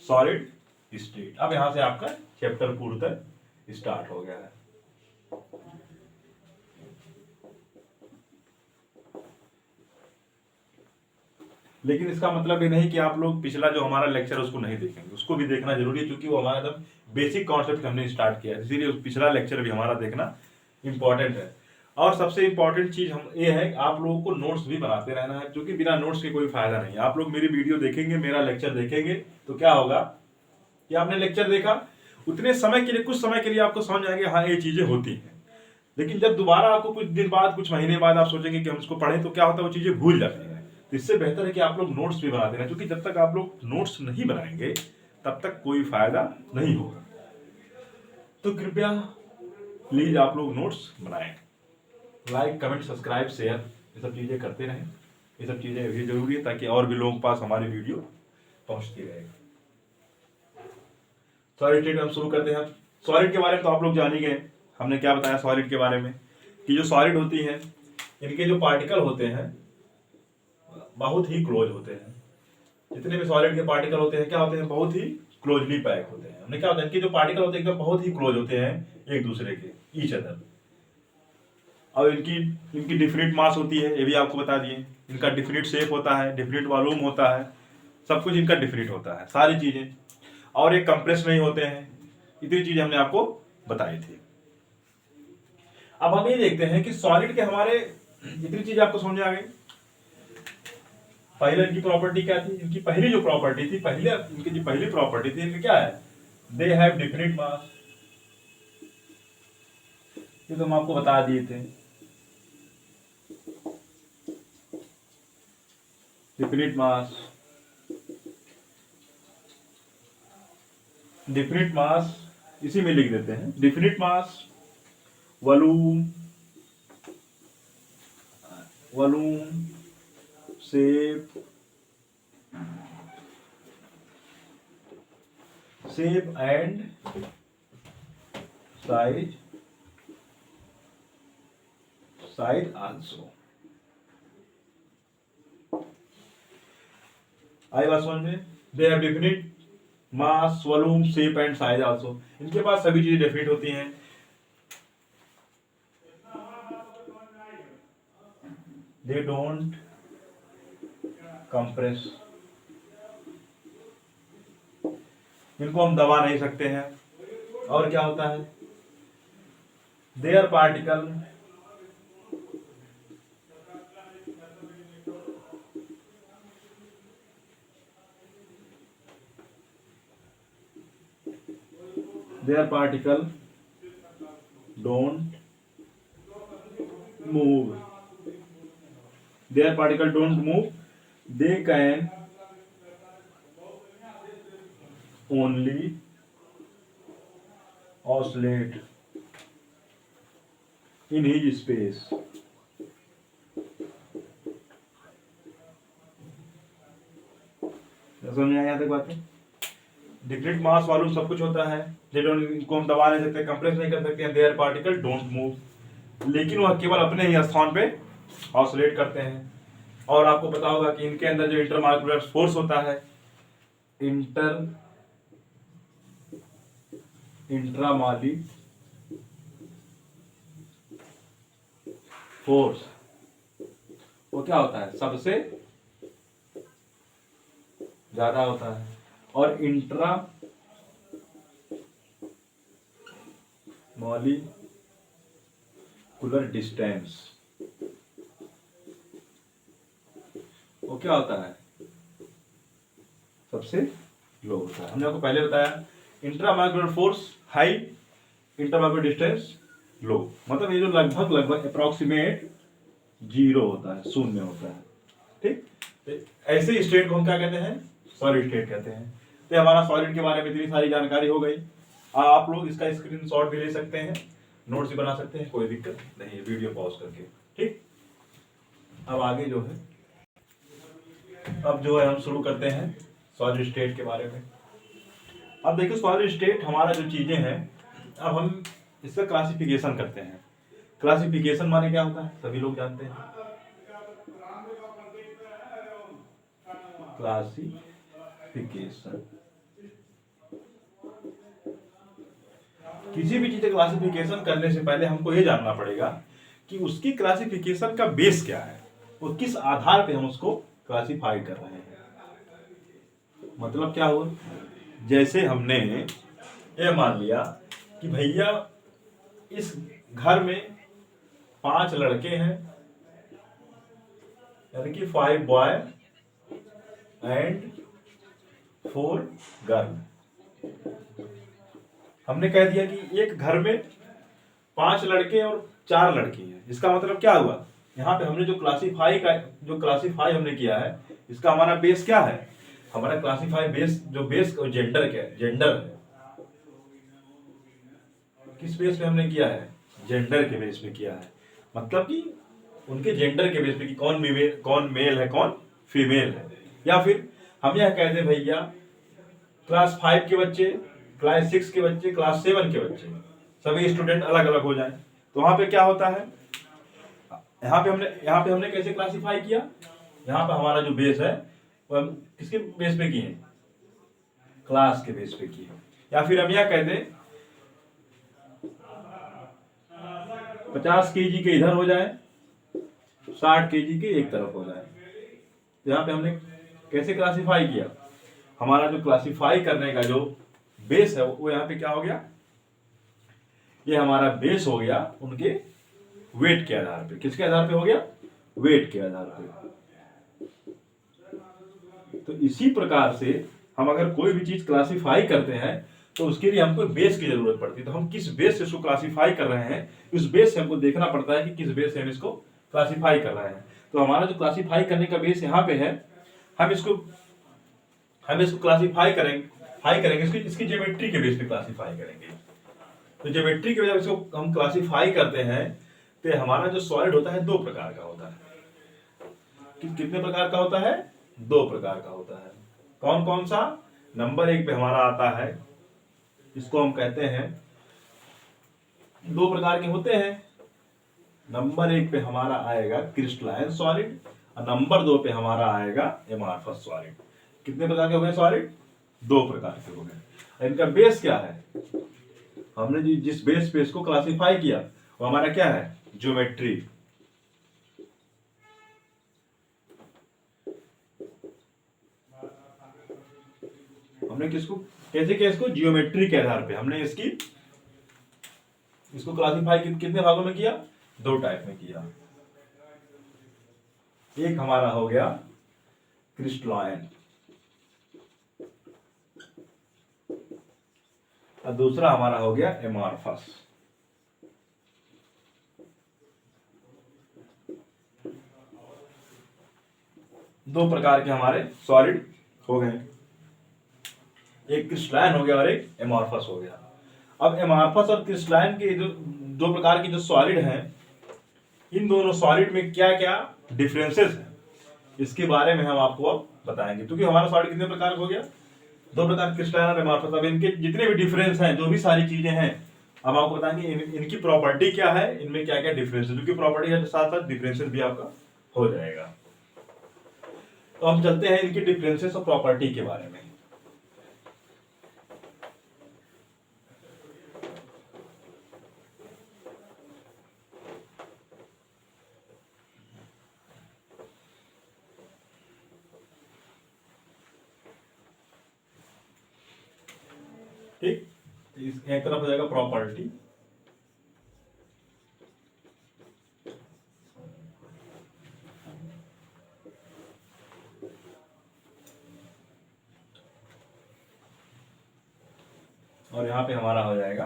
सॉलिड स्टेट। अब यहां से आपका चैप्टर पूर्णतः स्टार्ट हो गया है। लेकिन इसका मतलब ये नहीं कि आप लोग पिछला जो हमारा लेक्चर उसको नहीं देखेंगे, उसको भी देखना जरूरी है, क्योंकि वो हमारा एकदम बेसिक कॉन्सेप्ट हमने स्टार्ट किया है, इसीलिए पिछला लेक्चर भी हमारा देखना इंपॉर्टेंट है। और सबसे इंपॉर्टेंट चीज हम ये है कि आप लोगों को नोट्स भी बनाते रहना है, क्योंकि बिना नोट्स के कोई फायदा नहीं है। आप लोग मेरी वीडियो देखेंगे, मेरा लेक्चर देखेंगे, तो क्या होगा कि आपने लेक्चर देखा, उतने समय के लिए, कुछ समय के लिए आपको समझ आएगा हाँ ये चीजें होती हैं। लेकिन जब दोबारा आपको कुछ दिन बाद, कुछ महीने बाद आप सोचेंगे कि हम इसको पढ़ें, तो क्या होता है, वो चीजें भूल जाती हैं। तो इससे बेहतर है कि आप लोग नोट्स भी बनाते रहें, क्योंकि जब तक आप लोग नोट्स नहीं बनाएंगे तब तक कोई फायदा नहीं होगा। तो कृपया प्लीज आप लोग नोट्स बनाएं, लाइक, कमेंट, सब्सक्राइब, शेयर, ये सब चीजें करते रहें। ये सब चीजें भी जरूरी है ताकि और भी लोगों के पास हमारी वीडियो पहुंचती रहेगी। सॉलिड स्टेट हम शुरू करते हैं। सॉलिड के बारे में तो आप लोग जान ही गए, हमने क्या बताया सॉलिड के बारे में, कि जो सॉलिड होती है इनके जो पार्टिकल होते हैं बहुत ही क्लोज होते हैं। जितने भी सॉलिड के पार्टिकल होते हैं क्या होते हैं, बहुत ही क्लोजली पैक होते हैं। हमने क्या होता है, इनके जो पार्टिकल होते हैं एकदम बहुत ही क्लोज होते हैं एक दूसरे के, ईच अदर। और इनकी डिफरेंट मास होती है, ये भी आपको बता दिए। इनका डिफरेंट शेप होता है, डिफरेंट वॉल्यूम होता है, सब कुछ इनका डिफरेंट होता है, सारी चीजें। और ये कंप्रेस नहीं होते हैं, इतनी चीजें हमने आपको बताई थी। अब हम ये देखते हैं कि सॉलिड के हमारे इतनी चीज आपको समझ आ गई। पहले इनकी प्रॉपर्टी क्या थी, इनकी पहली जो प्रॉपर्टी थी, इनकी जो पहली प्रॉपर्टी थी, इनकी क्या है, दे हैव डिफरेंट मास। ये तो हम आपको बता दिए थे, डिफरेंट मास, डिफरेंट मास इसी में लिख देते हैं, different mass, volume, shape, shape and size also. आई बात समझ में? They have definite mass, volume, shape and size also. इनके पास सभी चीजें डेफिनिट होती हैं। दे डोंट कंप्रेस, इनको हम दबा नहीं सकते हैं। और क्या होता है? Their particle don't move, their particle don't move, they can only oscillate in his space। समझ में आया यहाँ तक बात है? डिफरेंट मास वॉल्यूम सब कुछ होता है। इनको हम दबा नहीं सकते, कंप्रेस नहीं कर सकते हैं। देयर पार्टिकल डोंट मूव, लेकिन वह केवल अपने ही स्थान पे ऑसिलेट करते हैं। और आपको पता होगा कि इनके अंदर जो इंटरमॉलिक्यूलर फोर्स होता है, इंट्रामॉली फोर्स, वो क्या होता है? सबसे ज्यादा होता है। और इंट्रा मॉलिक्यूलर डिस्टेंस, वो क्या होता है? सबसे लो होता है। हमने आपको पहले बताया intramolecular force high, intramolecular distance low. मतलब ये जो लगभग अप्रोक्सीमेट जीरो होता है, शून्य होता है। ठीक, ऐसे स्टेट को हम क्या कहते हैं? सॉलिड स्टेट कहते हैं। तो हमारा सॉलिड के बारे में इतनी सारी जानकारी हो गई। आप लोग इसका स्क्रीनशॉट भी ले सकते हैं, नोट्स भी बना सकते हैं, कोई दिक्कत नहीं है वीडियो पॉज करके। ठीक, अब आगे जो है, अब जो है हम शुरू करते हैं सॉलिड स्टेट के बारे में। अब देखिए सॉलिड स्टेट हमारा जो चीजें हैं, अब हम इसका क्लासिफिकेशन करते हैं। क्लासिफिकेशन माने क्या होता है? सभी लोग जानते हैं। क्लासिफिकेशन, किसी भी चीज का क्लासिफिकेशन करने से पहले हमको ये जानना पड़ेगा कि उसकी क्लासिफिकेशन का बेस क्या है, वो किस आधार पे हम उसको क्लासिफाई कर रहे हैं। मतलब क्या हुआ? जैसे हमने ये मान लिया कि भैया इस घर में 5 लड़के हैं, यानी कि 5 बॉय एंड 4 गर्ल। हमने कह दिया कि एक घर में 5 लड़के और 4 लड़की हैं। इसका मतलब क्या हुआ? यहाँ पे हमने जो क्लासिफाई हमने किया है, इसका हमारा बेस क्या है? हमारा क्लासिफाई बेस, जो बेस जेंडर क्या है? जेंडर है। किस बेस पे हमने किया है? जेंडर के बेस पे किया है। मतलब कि उनके जेंडर के बेस पे कि कौन मेल है, कौन फीमेल है। या फिर हम यह कहते हैं भैया क्लास 5 के बच्चे, क्लास 6 के बच्चे, क्लास 7 के बच्चे, सभी स्टूडेंट अलग अलग हो जाएं। तो वहां पे क्या होता है? यहाँ पे हमने कैसे क्लासिफाई किया? यहाँ पे हमारा जो बेस है वो हम किसके बेस पे किए? क्लास के बेस पे किए। या फिर हम यह कहते 50 केजी के इधर हो जाए, 60 केजी के एक तरफ हो जाए। तो यहाँ पे हमने कैसे क्लासिफाई किया? हमारा जो क्लासिफाई करने का जो बेस है वो यहाँ पे क्या हो गया? ये हमारा बेस हो गया उनके वेट के आधार पे। किसके आधार पे हो गया? वेट के आधार पे। तो इसी प्रकार से हम अगर कोई भी चीज क्लासिफाई करते हैं तो उसके लिए हमको बेस की जरूरत पड़ती है। तो हम किस बेस से इसको क्लासिफाई कर रहे हैं, उस बेस से हमको देखना पड़ता है कि किस बेस से हम इसको क्लासिफाई कर रहे हैं। तो हमारा जो क्लासिफाई करने का बेस यहाँ पे है, हम इसको क्लासिफाई करेंगे इसकी ज्योमेट्री के बेस पे क्लासिफाई करेंगे। तो ज्योमेट्री के वजह से हम क्लासिफाई करते हैं। तो हमारा जो सॉलिड होता है 2 प्रकार का होता है। कितने प्रकार का होता है? 2 प्रकार का होता है। कौन कौन सा? नंबर 1 पे हमारा आता है इसको हम कहते हैं, दो प्रकार के होते हैं। नंबर 1 पे हमारा आएगा क्रिस्टलाइन सॉलिड और नंबर 2 पे हमारा आएगा एमॉर्फस सॉलिड। कितने प्रकार के हो गए सॉलिड? 2 प्रकार के हो गए। इनका बेस क्या है? हमने जिस बेस पे इसको क्लासिफाई किया वो हमारा क्या है? ज्योमेट्री। हमने किसको कैसे किया? इसको जियोमेट्री के आधार पे हमने इसको क्लासिफाई कितने भागों में किया? 2 टाइप में किया। एक हमारा हो गया क्रिस्टलाइन और दूसरा हमारा हो गया एमॉर्फस। दो प्रकार के हमारे सॉलिड हो गए, एक क्रिस्टलाइन हो गया और एक एमॉर्फस हो गया। अब एमॉर्फस और क्रिस्टलाइन के जो दो प्रकार के जो सॉलिड हैं, इन दोनों सॉलिड में क्या क्या डिफरेंसेस हैं इसके बारे में हम आपको अब बताएंगे। क्योंकि हमारा सॉलिड कितने प्रकार का हो गया? 2 प्रकार, क्रिस्टलाइन और एमॉर्फस। अब इनके जितने भी डिफरेंस हैं, जो भी सारी चीजें हैं, अब आपको बताएंगे इनकी प्रॉपर्टी क्या है, इनमें क्या क्या डिफरेंस है। क्योंकि प्रॉपर्टी के साथ साथ डिफरेंसेस भी आपका हो जाएगा। तो हम चलते हैं इनके डिफरेंसेस और प्रॉपर्टी के बारे में। ठीक, एक तरफ हो जाएगा प्रॉपर्टी, और यहां पे हमारा हो जाएगा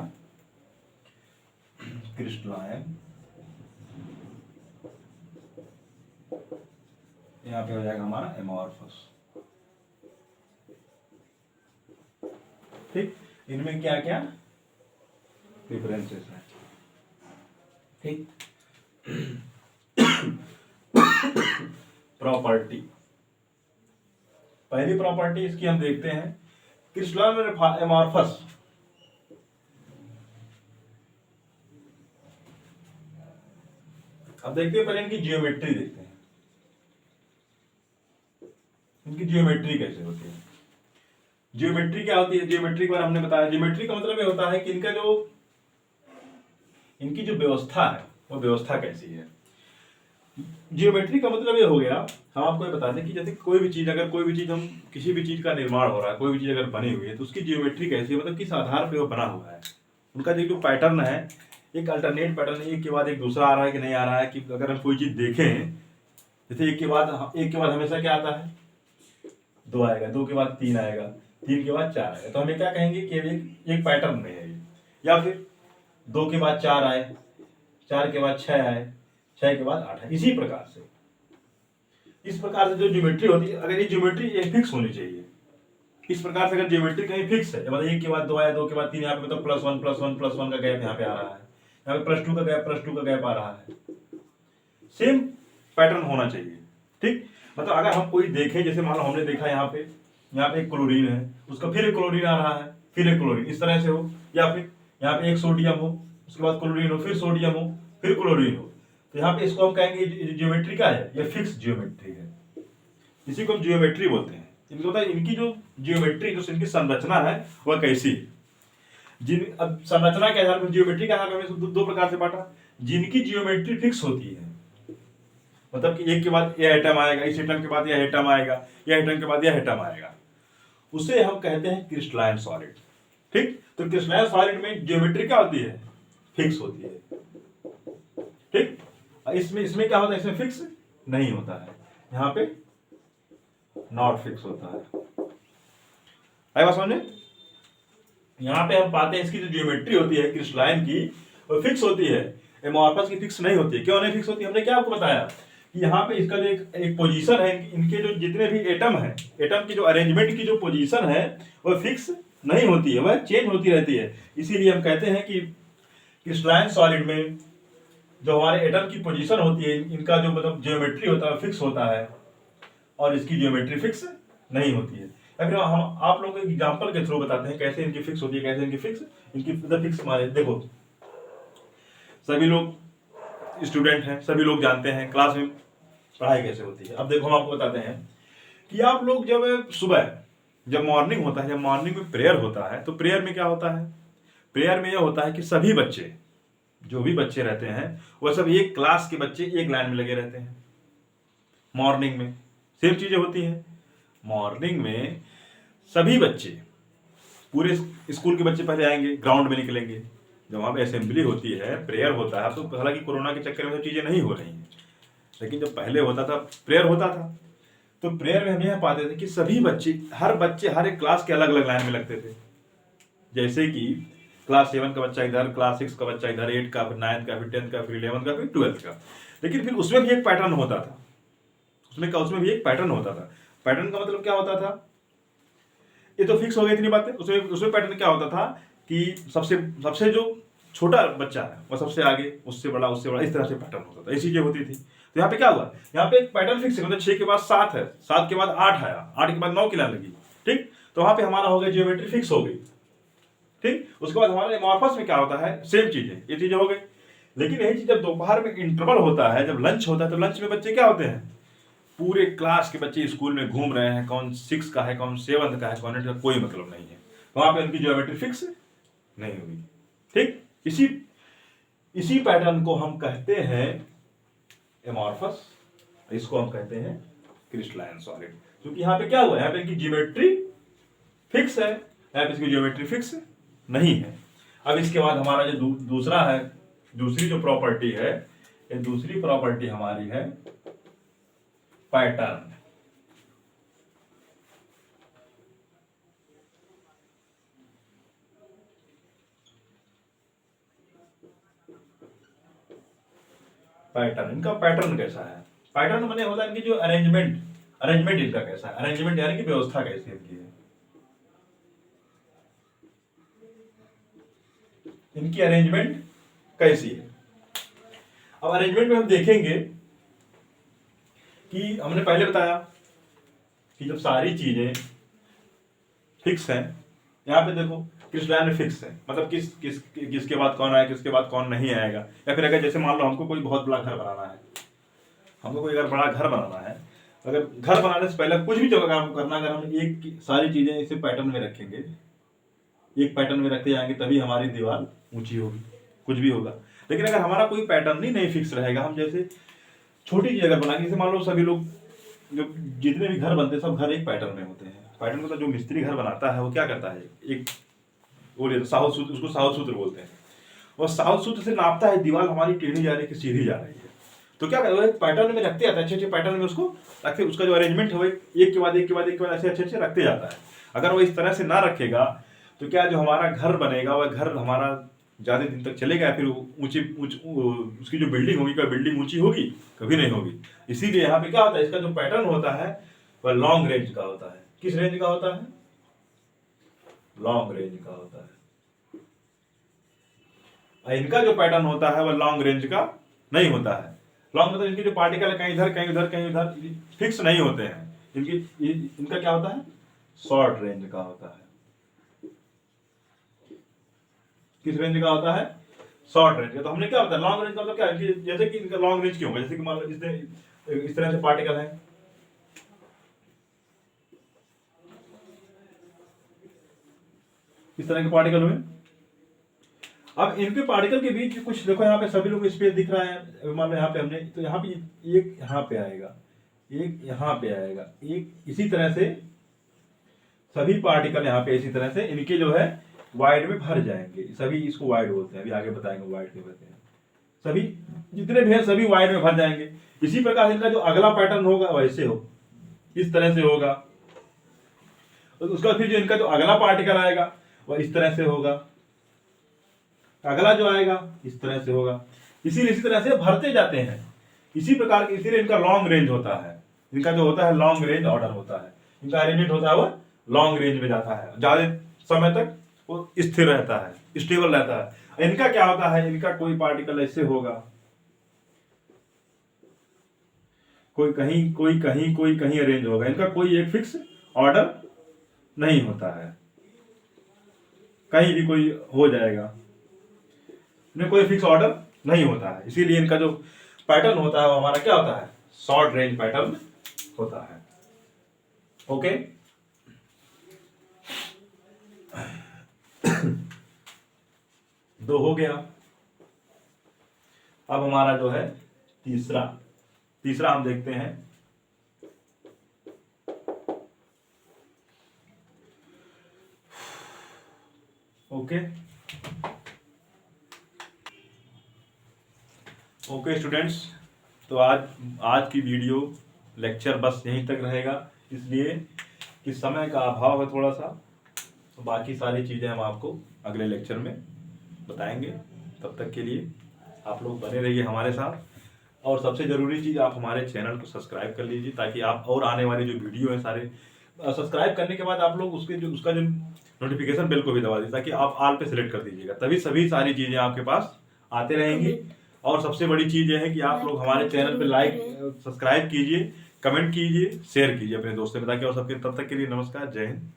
क्रिस्टलाइन, यहां पे हो जाएगा हमारा एमॉर्फस। ठीक, इनमें क्या क्या डिफरेंसेस हैं। ठीक, प्रॉपर्टी, पहली प्रॉपर्टी इसकी हम देखते हैं क्रिस्टलाइन और एमॉर्फस। अब देखते हैं, पहले इनकी जियोमेट्री देखते हैं, इनकी जियोमेट्री कैसे होती है। जियोमेट्री क्या होती है? जियोमेट्री के बारे में हमने बताया। जियोमेट्री का मतलब ये होता है कि इनकी जो व्यवस्था है वो व्यवस्था कैसी है। जियोमेट्री का मतलब ये हो गया, हम आपको ये बता दें कि जैसे कोई भी चीज हम किसी भी चीज का निर्माण हो रहा है, कोई भी चीज अगर बनी हुई है तो उसकी जियोमेट्री कैसी है, मतलब किस आधार पे वो बना हुआ है। उनका जो पैटर्न है, एक अल्टरनेट पैटर्न, एक के बाद एक दूसरा आ रहा है कि नहीं आ रहा है। कि अगर हम कोई चीज देखें, जैसे एक के बाद हमेशा क्या आता है? 2 आएगा, 2 के बाद 3 आएगा, 3 के बाद 4 आएगा। तो हमें क्या कहेंगे कि एक पैटर्न में है। या फिर 2 के बाद 4 आए, 4 के बाद 6 आए, 6 के बाद 8 है। इसी प्रकार से इस प्रकार से जो ज्योमेट्री होती है, अगर ये ज्योमेट्री एक फिक्स होनी चाहिए। इस प्रकार से अगर ज्योमेट्री कहीं फिक्स है, मतलब 1 के बाद 2 आया, 2 के बाद 3, यहाँ पे मतलब +1 का गैप यहाँ पे आ रहा है, यहाँ पे +2 का गैप आ रहा है। सेम पैटर्न होना चाहिए। ठीक, मतलब अगर हम कोई देखें, जैसे मान लो हमने देखा यहाँ पे एक क्लोरीन है, उसका फिर एक क्लोरीन आ रहा है, फिर एक क्लोरीन, इस तरह से हो। या फिर यहाँ पे एक सोडियम हो, उसके बाद क्लोरीन हो, फिर सोडियम हो, फिर क्लोरीन हो। तो यहाँ पे इसको हम कहेंगे ज्योमेट्री का है, ये फिक्स ज्योमेट्री है, इसी को हम ज्योमेट्री बोलते हैं। इनको होता है इनकी जो ज्योमेट्री, जो इनकी संरचना है वह कैसी है। अब संरचना के आधार पर, ज्योमेट्री के आधार पर दो प्रकार से बांटा। जिनकी ज्योमेट्री फिक्स होती है, मतलब कि एक के बाद यह एटम आएगा, इस एटम के बाद यह एटम आएगा, यह एटम के बाद यह एटम आएगा, उसे हम कहते हैं क्रिस्टलाइन सॉलिड। ठीक, तो क्रिस्टलाइन सॉलिड में ज्योमेट्री क्या होती है? फिक्स होती है। ठीक, इसमें क्या होता है? इसमें फिक्स नहीं होता है, यहाँ पे नॉट फिक्स होता है। आई बात समझे? यहाँ पे हम पाते हैं इसकी जो ज्योमेट्री होती है क्रिस्टलाइन की, वो फिक्स होती है, एमॉर्फस की फिक्स नहीं होती है। क्यों नहीं फिक्स होती? हमने क्या आपको बताया कि यहाँ पे इसका जो एक पोजीशन है, इनके जो जितने भी एटम है, एटम की जो अरेंजमेंट की जो पोजीशन है वह फिक्स नहीं होती है, वह चेंज होती रहती है। इसीलिए हम कहते हैं कि क्रिस्टलाइन सॉलिड में जो हमारे एटम की पोजीशन होती है, इनका जो मतलब ज्योमेट्री होता है फिक्स होता है, और इसकी ज्योमेट्री फिक्स नहीं होती है। या फिर हम आप लोगों को एग्जाम्पल के थ्रू बताते हैं कैसे इनकी फिक्स होती है, कैसे इनकी फिक्स हमारे देखो, सभी लोग स्टूडेंट हैं, सभी लोग जानते हैं क्लास में पढ़ाई कैसे होती है। अब देखो हम आपको बताते हैं कि आप लोग जब सुबह जब मॉर्निंग होता है, जब मॉर्निंग में प्रेयर होता है, तो प्रेयर में क्या होता है, प्रेयर में यह होता है कि सभी बच्चे, जो भी बच्चे रहते हैं वह सब एक क्लास के बच्चे एक लाइन में लगे रहते हैं। मॉर्निंग में सेम चीजें होती हैं। मॉर्निंग में सभी बच्चे, पूरे स्कूल के बच्चे पहले आएंगे, ग्राउंड में निकलेंगे, जब वहां पे असेंबली होती है, प्रेयर होता है। तो हालांकि कोरोना के चक्कर में तो चीजें नहीं हो रही हैं, लेकिन जब पहले होता था, प्रेयर होता था, तो प्रेयर में हम यह पाते थे कि सभी बच्चे हर एक क्लास के अलग अलग लाइन में लगते थे। जैसे कि क्लास 7 का बच्चा इधर, क्लास 6 का बच्चा इधर, 8 का, फिर 9 का, फिर 10 का, फिर 11 का, फिर 12 का। लेकिन फिर उसमें भी एक पैटर्न होता था, उसमें भी एक पैटर्न होता था। पैटर्न का मतलब क्या होता था, ये तो फिक्स हो गई इतनी बातें। उसमें पैटर्न क्या होता था कि सबसे जो छोटा बच्चा है वह सबसे आगे, उससे बड़ा, इस तरह से पैटर्न होता था, ये चीजें होती थी। तो यहाँ पे क्या हुआ, यहाँ पे एक पैटर्न फिक्स है, मतलब 6 के बाद 7 है, 7 के बाद 8 आया, 8 के बाद 9 की लाइन लगी, ठीक। तो वहां पे हमारा हो गया, ज्योमेट्री फिक्स हो गई, ठीक। उसके बाद हमारे एमॉर्फस में क्या होता है, सेम चीजें, ये चीजें हो गई। लेकिन यही चीज जब दोपहर में इंटरवल होता है, जब लंच होता है, तो लंच में बच्चे क्या होते हैं, पूरे क्लास के बच्चे स्कूल में घूम रहे हैं, कौन 6 का है, कौन 7 का है, कौन 8 का, कोई मतलब नहीं है। वहां पे उनकी ज्योमेट्री फिक्स नहीं हुई, ठीक। इसी पैटर्न को हम कहते हैं एमॉर्फस, इसको हम कहते हैं क्रिस्टलाइन सॉलिड। क्योंकि यहाँ पे क्या हुआ, यहाँ पे इनकी ज्योमेट्री फिक्स है, यहाँ पे इसकी ज्योमेट्री फिक्स नहीं है। अब इसके बाद हमारा जो दूसरा है, दूसरी जो प्रॉपर्टी है, ये दूसरी प्रॉपर्टी हमारी है पैटर्न। पैटर्न, इनका पैटर्न कैसा है, पैटर्न माने होता है इनकी जो अरेंजमेंट इनका कैसा है, अरेंजमेंट यानी कि व्यवस्था कैसी इनकी है, इनकी अरेंजमेंट कैसी है। अब अरेंजमेंट में हम देखेंगे कि हमने पहले बताया कि जब सारी चीजें फिक्स हैं, यहाँ पे देखो क्रिस्टलाइन में फिक्स है, मतलब किसके बाद कौन आएगा, किसके बाद कौन नहीं आएगा। या फिर अगर जैसे मान लो हमको कोई बहुत बड़ा घर बनाना है, हमको कोई अगर बड़ा घर बनाना है, अगर घर बनाने से पहले कुछ भी जगह काम करना, अगर हम एक सारी चीजें इसे पैटर्न में रखेंगे, एक पैटर्न में रखते जाएंगे, तभी हमारी दीवार ऊंची होगी, कुछ भी होगा। लेकिन अगर हमारा कोई पैटर्न ही नहीं फिक्स रहेगा, हम जैसे छोटी चीज अगर बनाएंगे, जैसे मान लो सभी लोग जो जितने भी घर बनते हैं, सब घर एक पैटर्न में होते हैं। पैटर्न मतलब जो मिस्त्री घर बनाता है वो क्या करता है, एक वो साउथ सूत्र, उसको साउथ सूत्र बोलते हैं, और साउथ सूत्र से नापता है दीवार हमारी टेढ़ी जा रही है कि सीधी जा रही है। तो क्या करता है, पैटर्न में रखते जाता है, अच्छे अच्छे पैटर्न में उसको रखते, उसका जो अरेंजमेंट है एक के बाद एक के बाद एक के बाद ऐसे अच्छे अच्छे रखते जाता है। अगर वो इस तरह से ना रखेगा तो क्या जो हमारा घर बनेगा वह घर हमारा ज्यादा दिन तक चलेगा, फिर उसकी जो बिल्डिंग होगी, क्या बिल्डिंग ऊंची होगी, कभी नहीं होगी। इसीलिए यहाँ पे क्या होता है, इसका जो पैटर्न होता है वह लॉन्ग रेंज का होता है। किस रेंज का होता है, लॉन्ग रेंज का होता है। इनका जो पैटर्न होता है वह लॉन्ग रेंज का नहीं होता है। लॉन्ग मतलब इनके जो पार्टिकल है कहीं इधर कहीं उधर कहीं उधर फिक्स नहीं होते हैं। इनका क्या होता है, शॉर्ट रेंज का होता है। किस रेंज का होता है, शॉर्ट रेंज का। तो हमने क्या बताया, लॉन्ग रेंज का मतलब क्या है, जैसे कि इनका लॉन्ग रेंज क्यों होगा, जैसे कि मान लो इस तरह से पार्टिकल है, इस तरह के पार्टिकल हुए। अब इनके पार्टिकल के बीच कुछ देखो, यहाँ पे सभी लोग स्पेस दिख रहा है, मान लो यहाँ पे हमने, तो यहाँ पे एक यहाँ पे आएगा, एक यहाँ पे आएगा, एक इसी तरह से सभी पार्टिकल यहाँ पे इसी तरह से इनके जो है वाइड में भर जाएंगे। सभी इसको वाइड बोलते हैं, अभी आगे बताएंगे वाइड क्यों कहते हैं। सभी जितने भी हैं सभी वाइड में भर जाएंगे। इसी प्रकार इनका जो अगला पैटर्न होगा वैसे हो, इस तरह से होगा। तो उसका फिर जो इनका जो अगला पार्टिकल आएगा वह इस तरह से होगा, अगला जो आएगा इस तरह से होगा। इसीलिए इसी तरह से भरते जाते हैं इसी प्रकार के, इसीलिए इनका लॉन्ग रेंज होता है। इनका जो होता है लॉन्ग रेंज ऑर्डर होता है, इनका अरेंजमेंट होता है वो लॉन्ग रेंज में जाता है, ज्यादा समय तक वो स्थिर रहता है, स्टेबल रहता है। इनका क्या होता है, इनका कोई पार्टिकल ऐसे होगा, कोई कहीं अरेंज होगा, इनका कोई एक फिक्स ऑर्डर नहीं होता है, कहीं भी कोई हो जाएगा, इनमें कोई फिक्स ऑर्डर नहीं होता है। इसीलिए इनका जो पैटर्न होता है वो हमारा क्या होता है, शॉर्ट रेंज पैटर्न होता है। ओके, दो हो गया। अब हमारा जो है तीसरा हम देखते हैं। ओके स्टूडेंट्स, तो आज की वीडियो लेक्चर बस यहीं तक रहेगा, इसलिए कि समय का अभाव है थोड़ा सा, तो बाकी सारी चीज़ें हम आपको अगले लेक्चर में बताएंगे। तब तक के लिए आप लोग बने रहिए हमारे साथ, और सबसे ज़रूरी चीज़ आप हमारे चैनल को सब्सक्राइब कर लीजिए, ताकि आप और आने वाले जो वीडियो हैं सारे सब्सक्राइब करने के बाद आप लोग उसका जो नोटिफिकेशन बेल को भी दबा दीजिए, ताकि आप ऑल पे सिलेक्ट कर दीजिएगा, तभी सभी सारी चीज़ें आपके पास आते रहेंगी। और सबसे बड़ी चीज़ यह है कि आप लोग हमारे चैनल पे लाइक सब्सक्राइब कीजिए, कमेंट कीजिए, शेयर कीजिए अपने दोस्तों में, ताकि और सबके। तब तक के लिए नमस्कार, जय हिंद।